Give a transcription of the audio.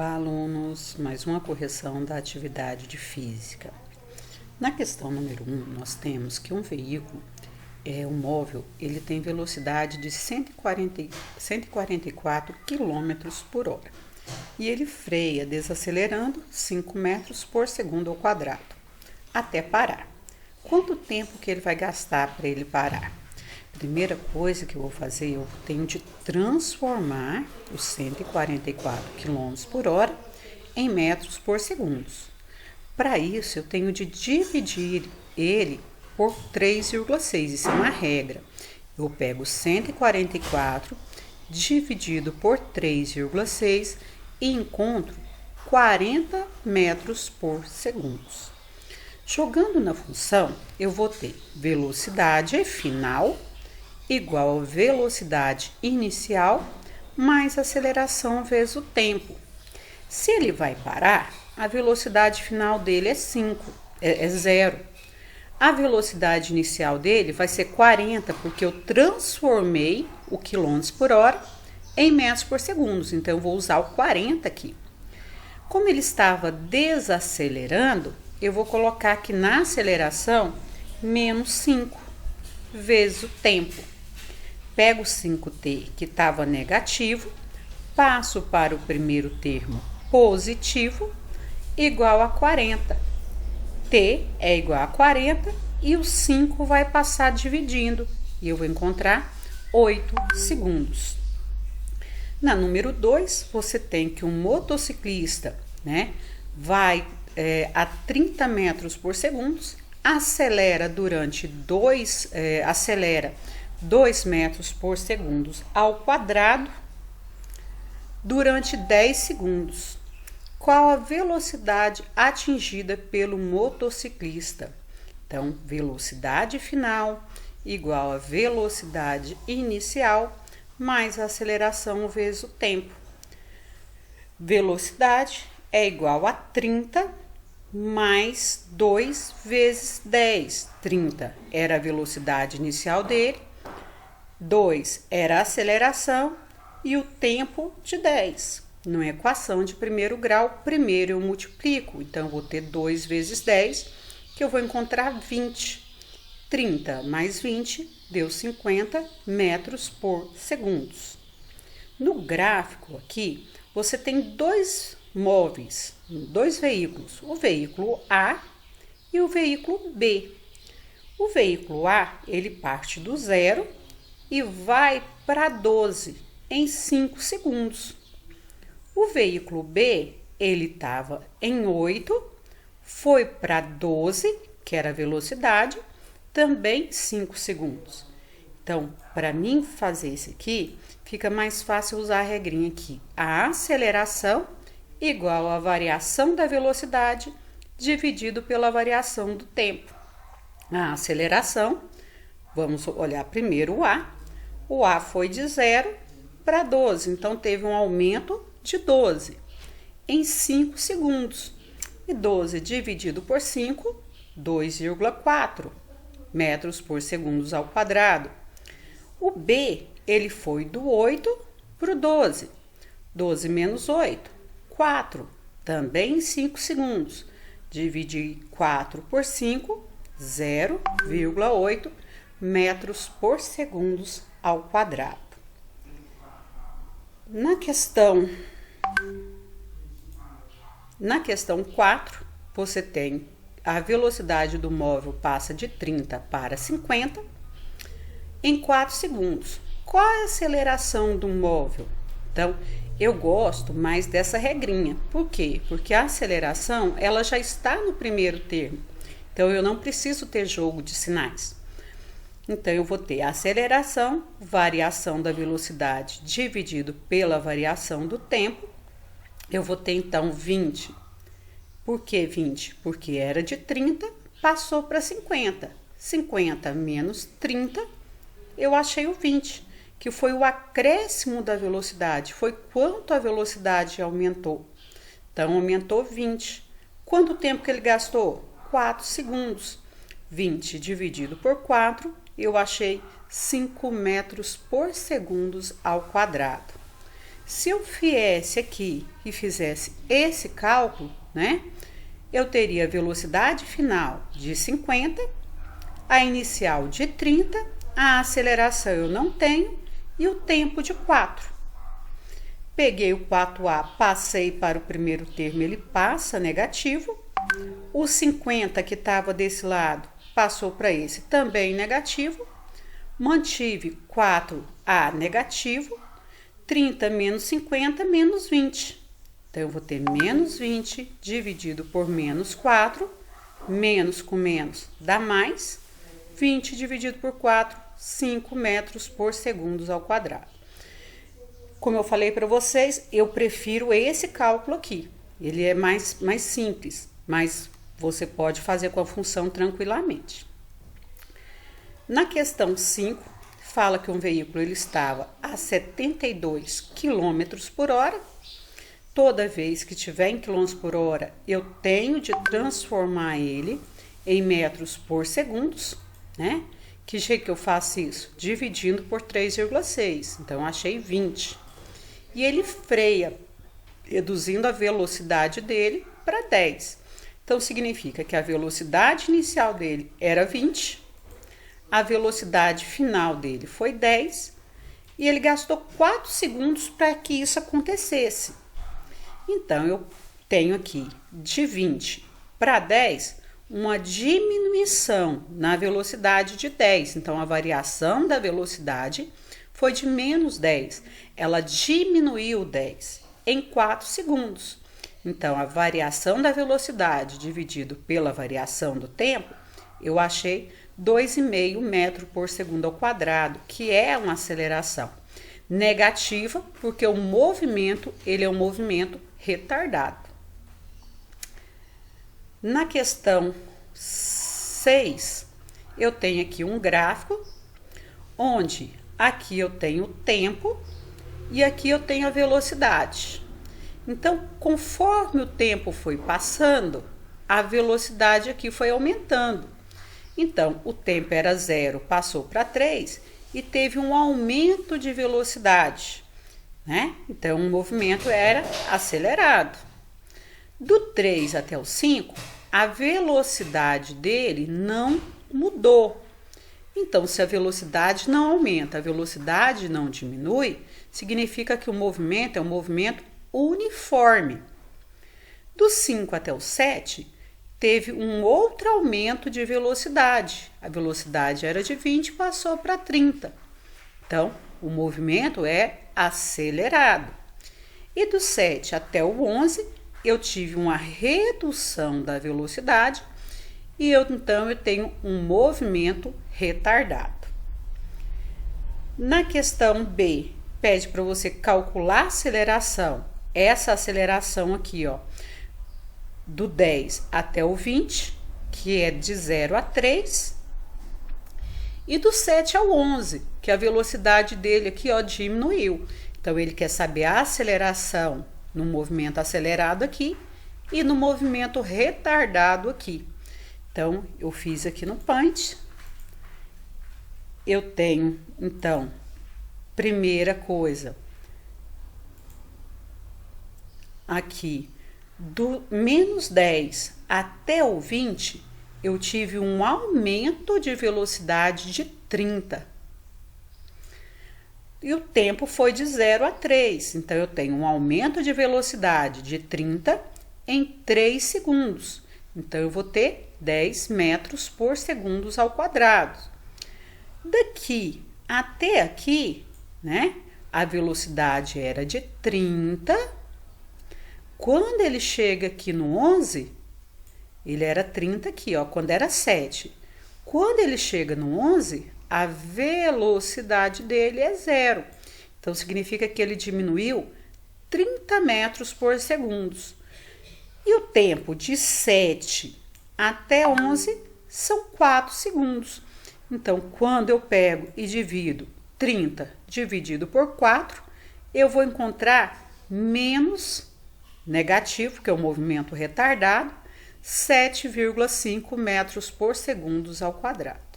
Olá, alunos! Mais uma correção da atividade de física. Na questão número 1, nós temos que um veículo, um móvel, ele tem velocidade de 144 km por hora e ele freia desacelerando 5 metros por segundo ao quadrado, até parar. Quanto tempo que ele vai gastar para ele parar? Primeira coisa que eu vou fazer, eu tenho de transformar os 144 km por hora em metros por segundo. Para isso, eu tenho de dividir ele por 3,6, isso é uma regra. Eu pego 144 dividido por 3,6 e encontro 40 metros por segundo. Jogando na função, eu vou ter velocidade final igual a velocidade inicial mais aceleração vezes o tempo. Se ele vai parar, a velocidade final dele é 0. A velocidade inicial dele vai ser 40, porque eu transformei o quilômetros por hora em metros por segundo. Então, eu vou usar o 40 aqui. Como ele estava desacelerando, eu vou colocar aqui na aceleração menos 5 vezes o tempo. Pego o 5t que estava negativo, passo para o primeiro termo positivo, igual a 40. T é igual a 40 e o 5 vai passar dividindo e eu vou encontrar 8 segundos. Na número 2, você tem que um motociclista, vai a 30 metros por segundo, acelera 2 metros por segundo ao quadrado durante 10 segundos. Qual a velocidade atingida pelo motociclista? Então, velocidade final igual a velocidade inicial mais a aceleração vezes o tempo. Velocidade é igual a 30 mais 2 vezes 10. 30 era a velocidade inicial dele, 2 era a aceleração e o tempo de 10. Numa equação de primeiro grau, primeiro eu multiplico. Então, eu vou ter 2 vezes 10, que eu vou encontrar 20. 30 mais 20 deu 50 metros por segundo. No gráfico aqui, você tem dois móveis, dois veículos. O veículo A e o veículo B. O veículo A, ele parte do zero e vai para 12 em 5 segundos. O veículo B, ele estava em 8, foi para 12, que era a velocidade, também 5 segundos. Então, para mim fazer isso aqui, fica mais fácil usar a regrinha aqui. A aceleração igual a variação da velocidade dividido pela variação do tempo. A aceleração, vamos olhar primeiro o A. O A foi de 0 para 12, então teve um aumento de 12 em 5 segundos. E 12 dividido por 5, 2,4 metros por segundo ao quadrado. O B, ele foi do 8 para o 12. 12 menos 8, 4, também em 5 segundos. Dividir 4 por 5, 0,8 metros por segundo ao quadrado. Na questão 4, você tem a velocidade do móvel passa de 30 para 50 em 4 segundos. Qual é a aceleração do móvel? Então, eu gosto mais dessa regrinha. Por quê? Porque a aceleração, ela já está no primeiro termo. Então, eu não preciso ter jogo de sinais. Então, eu vou ter a aceleração, variação da velocidade dividido pela variação do tempo. Eu vou ter, então, 20. Por que 20? Porque era de 30, passou para 50. 50 menos 30, eu achei o 20, que foi o acréscimo da velocidade. Foi quanto a velocidade aumentou. Então, aumentou 20. Quanto tempo que ele gastou? 4 segundos. 20 dividido por 4, eu achei 5 metros por segundo ao quadrado. Se eu viesse aqui e fizesse esse cálculo, né? Eu teria a velocidade final de 50, a inicial de 30, a aceleração eu não tenho e o tempo de 4. Peguei o 4A, passei para o primeiro termo, ele passa negativo. O 50 que estava desse lado passou para esse, também negativo. Mantive 4A negativo. 30 menos 50, menos 20. Então, eu vou ter menos 20 dividido por menos 4. Menos com menos dá mais. 20 dividido por 4, 5 metros por segundo ao quadrado. Como eu falei para vocês, eu prefiro esse cálculo aqui. Ele é mais simples, mas você pode fazer com a função tranquilamente. Na questão 5, fala que um veículo ele estava a 72 km por hora. Toda vez que tiver em km por hora, eu tenho de transformar ele em metros por segundos, né? Que jeito que eu faço isso? Dividindo por 3,6. Então, eu achei 20. E ele freia, reduzindo a velocidade dele para 10. Então, significa que a velocidade inicial dele era 20. A velocidade final dele foi 10 e ele gastou 4 segundos para que isso acontecesse. Então, eu tenho aqui de 20 para 10 uma diminuição na velocidade de 10. Então, a variação da velocidade foi de menos 10. Ela diminuiu 10 em 4 segundos. Então, a variação da velocidade dividido pela variação do tempo, eu achei 2,5 metros por segundo ao quadrado, que é uma aceleração negativa, porque o movimento, ele é um movimento retardado. Na questão 6, eu tenho aqui um gráfico, onde aqui eu tenho o tempo e aqui eu tenho a velocidade. Então, conforme o tempo foi passando, a velocidade aqui foi aumentando. Então, o tempo era 0, passou para 3 e teve um aumento de velocidade, né? Então, o movimento era acelerado. Do 3 até o 5, a velocidade dele não mudou. Então, se a velocidade não aumenta, a velocidade não diminui, significa que o movimento é um movimento uniforme. Do 5 até o 7, teve um outro aumento de velocidade. A velocidade era de 20, passou para 30. Então, o movimento é acelerado. E do 7 até o 11, eu tive uma redução da velocidade e então eu tenho um movimento retardado. Na questão B, pede para você calcular a aceleração. Essa aceleração aqui, ó, do 10 até o 20, que é de 0 a 3, e do 7 ao 11, que a velocidade dele aqui, ó, diminuiu. Então, ele quer saber a aceleração no movimento acelerado aqui e no movimento retardado aqui. Então, eu fiz aqui no Paint. Eu tenho, então, primeira coisa, aqui, do menos 10 até o 20, eu tive um aumento de velocidade de 30. E o tempo foi de 0 a 3. Então, eu tenho um aumento de velocidade de 30 em 3 segundos. Então, eu vou ter 10 metros por segundo ao quadrado. Daqui até aqui, né? A velocidade era de 30. Quando ele chega aqui no 11, ele era 30 aqui, ó, quando era 7. Quando ele chega no 11, a velocidade dele é 0. Então, significa que ele diminuiu 30 metros por segundo. E o tempo de 7 até 11 são 4 segundos. Então, quando eu pego e divido 30 dividido por 4, eu vou encontrar menos negativo, que é o movimento retardado, 7,5 metros por segundo ao quadrado.